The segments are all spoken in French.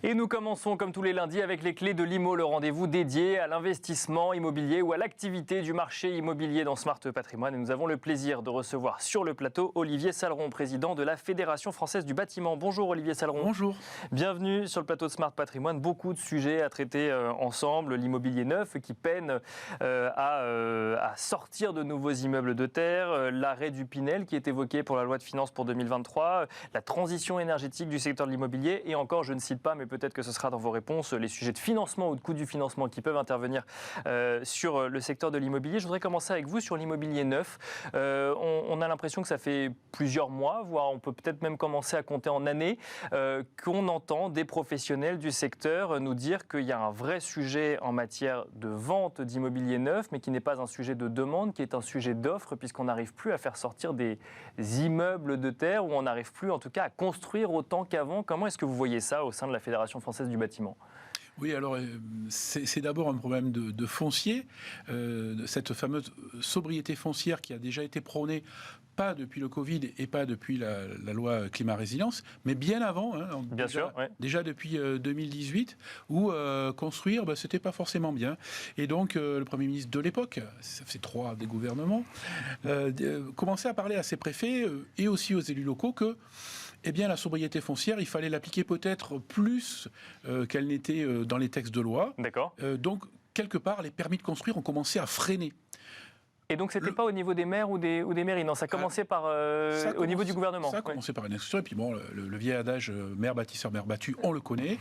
Et nous commençons comme tous les lundis avec les clés de l'IMO, le rendez-vous dédié à l'investissement immobilier ou à l'activité du marché immobilier dans Smart Patrimoine. Et nous avons le plaisir de recevoir sur le plateau Olivier Salleron, président de la Fédération française du bâtiment. Bonjour Olivier Salleron. Bonjour. Bienvenue sur le plateau de Smart Patrimoine. Beaucoup de sujets à traiter ensemble. L'immobilier neuf qui peine à sortir de nouveaux immeubles de terre, l'arrêt du Pinel qui est évoqué pour la loi de finances pour 2023, la transition énergétique du secteur de l'immobilier et encore, je ne cite pas, mais peut-être que ce sera dans vos réponses, les sujets de financement ou de coût du financement qui peuvent intervenir sur le secteur de l'immobilier. Je voudrais commencer avec vous sur l'immobilier neuf. On a l'impression que ça fait plusieurs mois, voire on peut peut-être même commencer à compter en années, qu'on entend des professionnels du secteur nous dire qu'il y a un vrai sujet en matière de vente d'immobilier neuf, mais qui n'est pas un sujet de demande, qui est un sujet d'offre, puisqu'on n'arrive plus à faire sortir des immeubles de terre, ou on n'arrive plus en tout cas à construire autant qu'avant. Comment est-ce que vous voyez ça au sein de la Fédération française du bâtiment ? Oui, alors c'est d'abord un problème de foncier, cette fameuse sobriété foncière qui a déjà été prônée, pas depuis le Covid et pas depuis la loi climat-résilience, mais bien avant, bien sûr, ouais. Déjà depuis 2018, où construire, c'était pas forcément bien. Et donc le Premier ministre de l'époque, ça fait 3 des gouvernements, commençait à parler à ses préfets et aussi aux élus locaux que la sobriété foncière, il fallait l'appliquer peut-être plus qu'elle n'était dans les textes de loi. D'accord. Donc, quelque part, les permis de construire ont commencé à freiner. Et donc, c'était pas au niveau des maires ou des mairies, non, ça commençait au niveau du gouvernement. Ça a commencé par une instruction, et puis bon, le vieil adage maire bâtisseur, maire battu, on le connaît.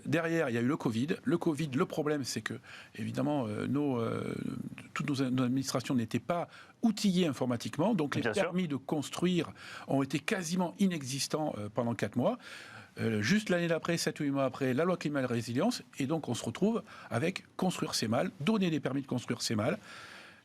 Derrière, il y a eu le Covid. Le problème, c'est que, évidemment, toutes nos administrations n'étaient pas outillées informatiquement, donc les permis de construire ont été quasiment inexistants pendant 4 mois. Juste l'année d'après, 7 ou 8 mois après, la loi climat et résilience, et donc on se retrouve avec construire c'est mal, donner des permis de construire c'est mal.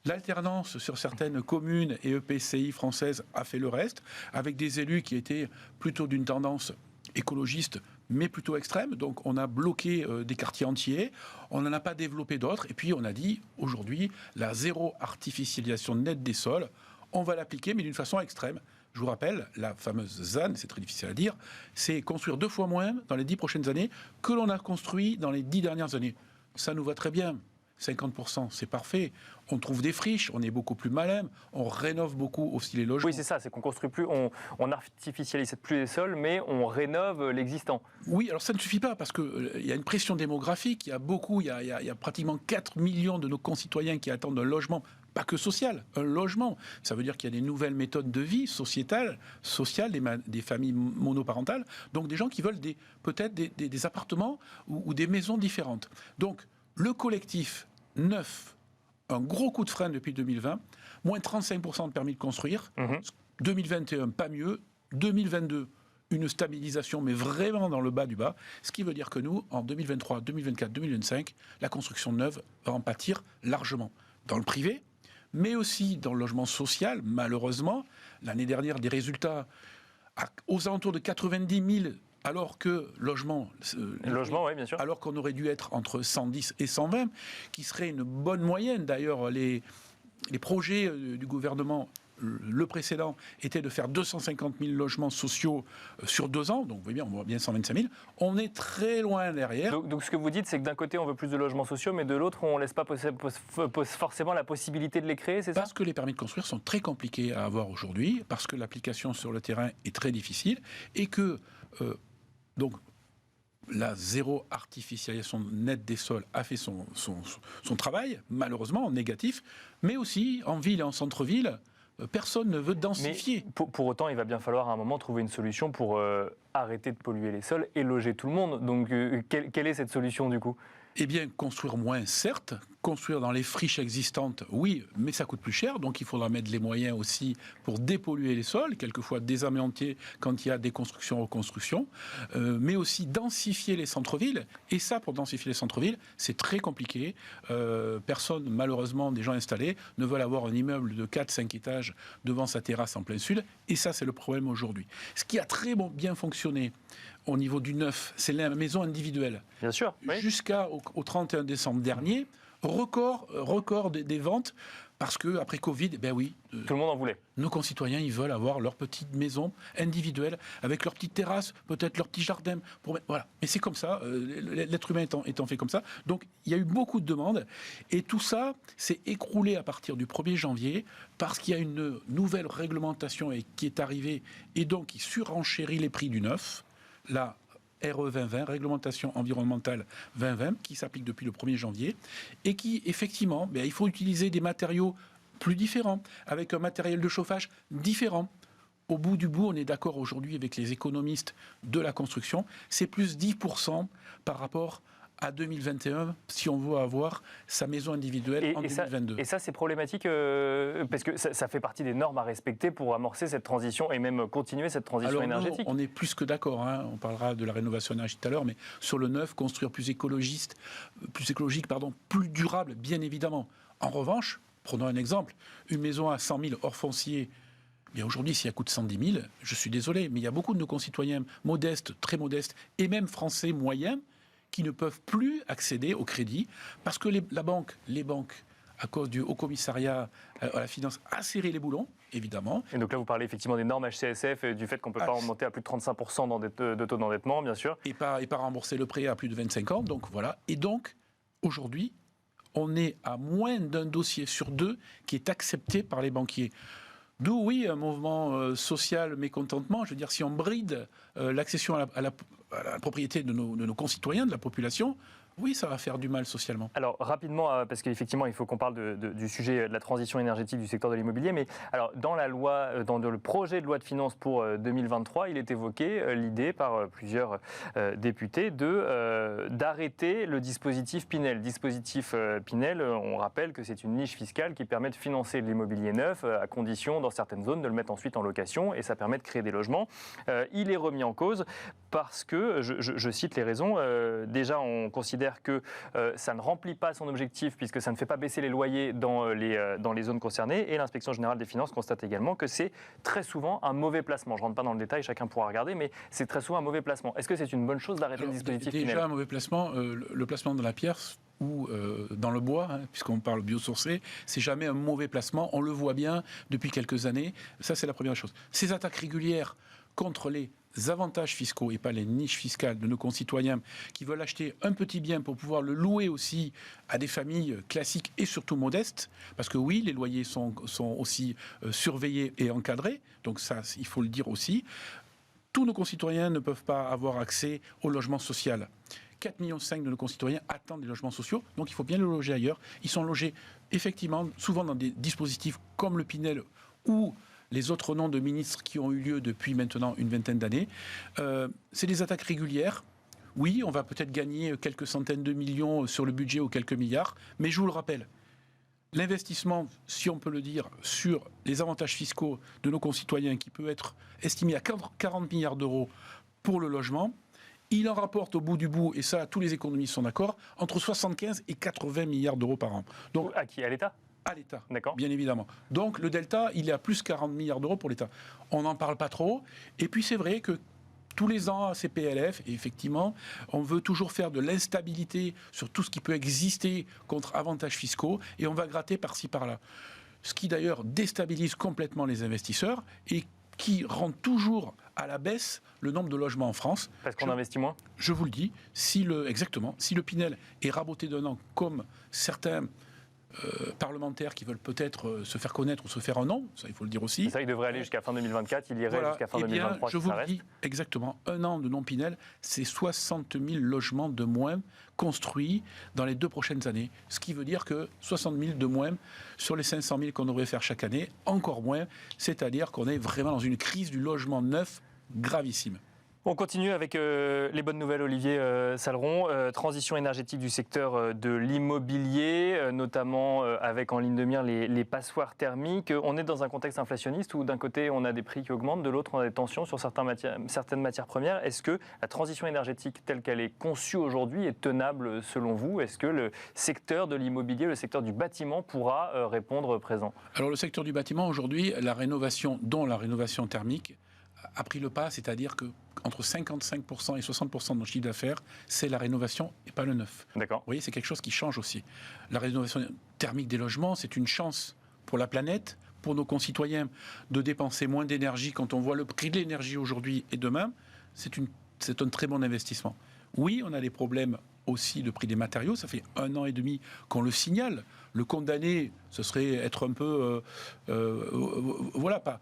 L'alternance sur certaines communes et EPCI françaises a fait le reste, avec des élus qui étaient plutôt d'une tendance écologiste, mais plutôt extrême. Donc on a bloqué des quartiers entiers, on n'en a pas développé d'autres, et puis on a dit, aujourd'hui, la zéro artificialisation nette des sols, on va l'appliquer, mais d'une façon extrême. Je vous rappelle, la fameuse ZAN, c'est très difficile à dire, c'est construire 2 fois moins dans les 10 prochaines années que l'on a construit dans les 10 dernières années. Ça nous va très bien. 50%, c'est parfait. On trouve des friches, on est beaucoup plus malin, on rénove beaucoup aussi les logements. Oui, c'est ça, c'est qu'on construit plus, on artificialise plus les sols, mais on rénove l'existant. Oui, alors ça ne suffit pas, parce qu'il y a une pression démographique, il y a pratiquement 4 millions de nos concitoyens qui attendent un logement, pas que social, un logement. Ça veut dire qu'il y a des nouvelles méthodes de vie sociale, des familles monoparentales, donc des gens qui veulent peut-être des appartements ou des maisons différentes. Donc, le collectif neuf, un gros coup de frein depuis 2020, moins 35% de permis de construire. 2021, pas mieux. 2022, une stabilisation, mais vraiment dans le bas du bas. Ce qui veut dire que nous, en 2023, 2024, 2025, la construction neuve va en pâtir largement. Dans le privé, mais aussi dans le logement social, malheureusement. L'année dernière, des résultats aux alentours de 90 000 alors que logement, oui, bien sûr. Alors qu'on aurait dû être entre 110 et 120, qui serait une bonne moyenne. D'ailleurs, les projets du gouvernement, le précédent, étaient de faire 250 000 logements sociaux sur 2 ans. Donc, vous voyez bien, on voit bien 125 000. On est très loin derrière. Donc ce que vous dites, c'est que d'un côté, on veut plus de logements sociaux, mais de l'autre, on ne laisse pas forcément la possibilité de les créer, c'est ça ? Parce que les permis de construire sont très compliqués à avoir aujourd'hui, parce que l'application sur le terrain est très difficile, et que... Donc, la zéro artificialisation nette des sols a fait son travail, malheureusement, en négatif, mais aussi en ville et en centre-ville, personne ne veut densifier. Mais pour autant, il va bien falloir à un moment trouver une solution pour arrêter de polluer les sols et loger tout le monde. Donc, quelle est cette solution du coup ? Eh bien, construire moins, certes. Construire dans les friches existantes, oui, mais ça coûte plus cher. Donc, il faudra mettre les moyens aussi pour dépolluer les sols, quelquefois désamianter quand il y a des constructions, reconstructions, mais aussi densifier les centres-villes. Et ça, pour densifier les centres-villes, c'est très compliqué. Personne, malheureusement, des gens installés, ne veulent avoir un immeuble de 4-5 étages devant sa terrasse en plein sud. Et ça, c'est le problème aujourd'hui. Ce qui a très bien fonctionné au niveau du neuf, c'est la maison individuelle. Bien sûr. Oui. Jusqu'au 31 décembre dernier, record des ventes Parce que après Covid, ben oui, tout le monde en voulait. Nos concitoyens, ils veulent avoir leur petite maison individuelle, avec leur petite terrasse, peut-être leur petit jardin. Voilà. Mais c'est comme ça, l'être humain étant fait comme ça. Donc il y a eu beaucoup de demandes. Et tout ça s'est écroulé à partir du 1er janvier, parce qu'il y a une nouvelle réglementation qui est arrivée, et donc qui surenchérit les prix du neuf. La RE 2020, réglementation environnementale 2020, qui s'applique depuis le 1er janvier, et qui, effectivement, il faut utiliser des matériaux plus différents, avec un matériel de chauffage différent. Au bout du bout, on est d'accord aujourd'hui avec les économistes de la construction, c'est plus 10% par rapport à 2021, si on veut avoir sa maison individuelle en 2022. Et ça, c'est problématique parce que ça fait partie des normes à respecter pour amorcer cette transition et même continuer cette transition énergétique. Nous, on est plus que d'accord, on parlera de la rénovation énergétique tout à l'heure, mais sur le neuf, construire plus écologique, plus durable, bien évidemment. En revanche, prenons un exemple, une maison à 100 000 hors foncier, aujourd'hui, si elle coûte 110 000, je suis désolé, mais il y a beaucoup de nos concitoyens modestes, très modestes, et même français moyens, qui ne peuvent plus accéder au crédit parce que les banques, à cause du Haut Commissariat à la finance, a serré les boulons, évidemment. Et donc là, vous parlez effectivement des normes HCSF et du fait qu'on ne peut pas remonter à plus de 35% de taux d'endettement, bien sûr. Et pas rembourser le prêt à plus de 25 ans, donc voilà. Et donc, aujourd'hui, on est à moins d'un dossier sur deux qui est accepté par les banquiers. D'où, oui, un mouvement social mécontentement. Je veux dire, si on bride l'accession à la propriété de nos concitoyens, de la population, oui, ça va faire du mal socialement. Alors, rapidement, parce qu'effectivement, il faut qu'on parle du sujet de la transition énergétique du secteur de l'immobilier, mais alors, dans le projet de loi de finances pour 2023, il est évoqué l'idée par plusieurs députés d'arrêter le dispositif Pinel. Dispositif Pinel, on rappelle que c'est une niche fiscale qui permet de financer de l'immobilier neuf, à condition, dans certaines zones, de le mettre ensuite en location, et ça permet de créer des logements. Il est remis en cause parce que, je cite les raisons, déjà, on considère que ça ne remplit pas son objectif puisque ça ne fait pas baisser les loyers dans les zones concernées, et l'inspection générale des finances constate également que c'est très souvent un mauvais placement. Je ne rentre pas dans le détail, chacun pourra regarder, mais c'est très souvent un mauvais placement. Est-ce que c'est une bonne chose d'arrêter le dispositif Pinel ? Déjà un mauvais placement, le placement dans la pierre ou dans le bois, puisqu'on parle biosourcé, c'est jamais un mauvais placement, on le voit bien depuis quelques années, ça c'est la première chose. Ces attaques régulières contre les avantages fiscaux et pas les niches fiscales de nos concitoyens qui veulent acheter un petit bien pour pouvoir le louer aussi à des familles classiques et surtout modestes, parce que oui, les loyers sont aussi surveillés et encadrés, donc ça, il faut le dire aussi. Tous nos concitoyens ne peuvent pas avoir accès au logement social. 4,5 millions de nos concitoyens attendent des logements sociaux, donc il faut bien les loger ailleurs. Ils sont logés effectivement souvent dans des dispositifs comme le Pinel ou les autres noms de ministres qui ont eu lieu depuis maintenant une vingtaine d'années. C'est des attaques régulières. Oui, on va peut-être gagner quelques centaines de millions sur le budget ou quelques milliards, mais je vous le rappelle, l'investissement, si on peut le dire, sur les avantages fiscaux de nos concitoyens, qui peut être estimé à 40 milliards d'euros pour le logement, il en rapporte au bout du bout, et ça, tous les économistes sont d'accord, entre 75 et 80 milliards d'euros par an. Donc, à qui ? À l'État ? À l'État, d'accord, bien évidemment. Donc le delta, il est à plus 40 milliards d'euros pour l'État. On n'en parle pas trop. Et puis c'est vrai que tous les ans, à ces PLF, et effectivement, on veut toujours faire de l'instabilité sur tout ce qui peut exister contre avantages fiscaux, et on va gratter par-ci, par-là. Ce qui d'ailleurs déstabilise complètement les investisseurs et qui rend toujours à la baisse le nombre de logements en France. Parce qu'on investit moins ? Je vous le dis, exactement, si le Pinel est raboté d'un an, comme certains parlementaires qui veulent peut-être se faire connaître ou se faire un nom, ça il faut le dire aussi. Ça, il devrait aller jusqu'à fin 2024, il irait jusqu'à fin 2023. Je vous le dis exactement, un an de non-Pinel, c'est 60 000 logements de moins construits dans les 2 prochaines années. Ce qui veut dire que 60 000 de moins sur les 500 000 qu'on devrait faire chaque année, encore moins, c'est-à-dire qu'on est vraiment dans une crise du logement neuf gravissime. On continue avec les bonnes nouvelles, Olivier Saleron. Transition énergétique du secteur de l'immobilier, notamment avec en ligne de mire les passoires thermiques. On est dans un contexte inflationniste où d'un côté on a des prix qui augmentent, de l'autre on a des tensions sur certaines matières premières. Est-ce que la transition énergétique telle qu'elle est conçue aujourd'hui est tenable selon vous ? Est-ce que le secteur de l'immobilier, le secteur du bâtiment pourra répondre présent ? Alors le secteur du bâtiment aujourd'hui, la rénovation, dont la rénovation thermique, a pris le pas, c'est-à-dire que entre 55% et 60% de nos chiffres d'affaires, c'est la rénovation et pas le neuf. D'accord. Vous voyez, c'est quelque chose qui change aussi. La rénovation thermique des logements, c'est une chance pour la planète, pour nos concitoyens, de dépenser moins d'énergie quand on voit le prix de l'énergie aujourd'hui et demain, c'est un très bon investissement. Oui, on a des problèmes aussi de prix des matériaux. Ça fait 1 an et demi qu'on le signale. Le condamner, ce serait être un peu, voilà, pas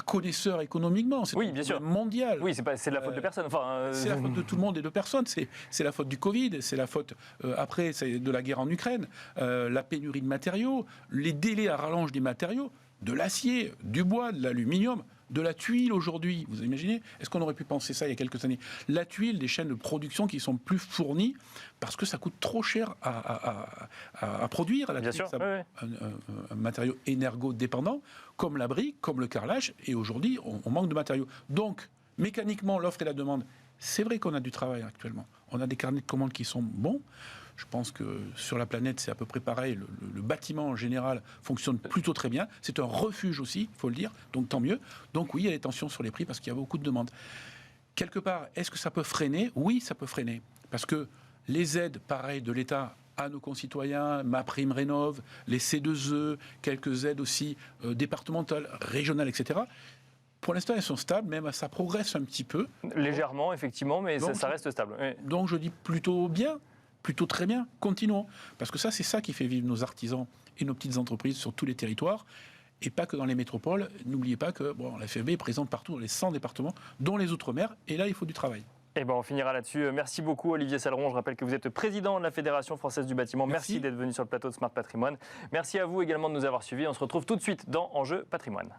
connaisseur économiquement. C'est oui, bien sûr. Mondial. Oui, c'est de la faute de personne. Enfin, c'est la faute de tout le monde et de personne. C'est la faute du Covid. C'est la faute après c'est de la guerre en Ukraine, la pénurie de matériaux, les délais à rallonge des matériaux, de l'acier, du bois, de l'aluminium. De la tuile aujourd'hui, vous imaginez? Est-ce qu'on aurait pu penser ça il y a quelques années? La tuile, des chaînes de production qui sont plus fournies parce que ça coûte trop cher à produire. La bien tuile, sûr, un matériau énergo-dépendant, comme la brique, comme le carrelage, et aujourd'hui, on manque de matériaux. Donc, mécaniquement, l'offre et la demande, c'est vrai qu'on a du travail actuellement. On a des carnets de commandes qui sont bons. Je pense que sur la planète, c'est à peu près pareil. Le bâtiment en général fonctionne plutôt très bien. C'est un refuge aussi, il faut le dire, donc tant mieux. Donc oui, il y a des tensions sur les prix parce qu'il y a beaucoup de demandes. Quelque part, est-ce que ça peut freiner? Oui, ça peut freiner. Parce que les aides, pareil, de l'État à nos concitoyens, MaPrimeRénov', les C2E, quelques aides aussi départementales, régionales, etc., pour l'instant, elles sont stables, même ça progresse un petit peu. Légèrement, effectivement, mais donc, ça reste stable. Oui. Donc je dis plutôt bien. Plutôt très bien, continuons. Parce que ça, c'est ça qui fait vivre nos artisans et nos petites entreprises sur tous les territoires, et pas que dans les métropoles. N'oubliez pas que la FFB est présente partout dans les 100 départements, dont les Outre-mer, et là, il faut du travail. Eh ben, on finira là-dessus. Merci beaucoup, Olivier Salleron. Je rappelle que vous êtes président de la Fédération française du bâtiment. Merci d'être venu sur le plateau de Smart Patrimoine. Merci à vous également de nous avoir suivis. On se retrouve tout de suite dans Enjeu Patrimoine.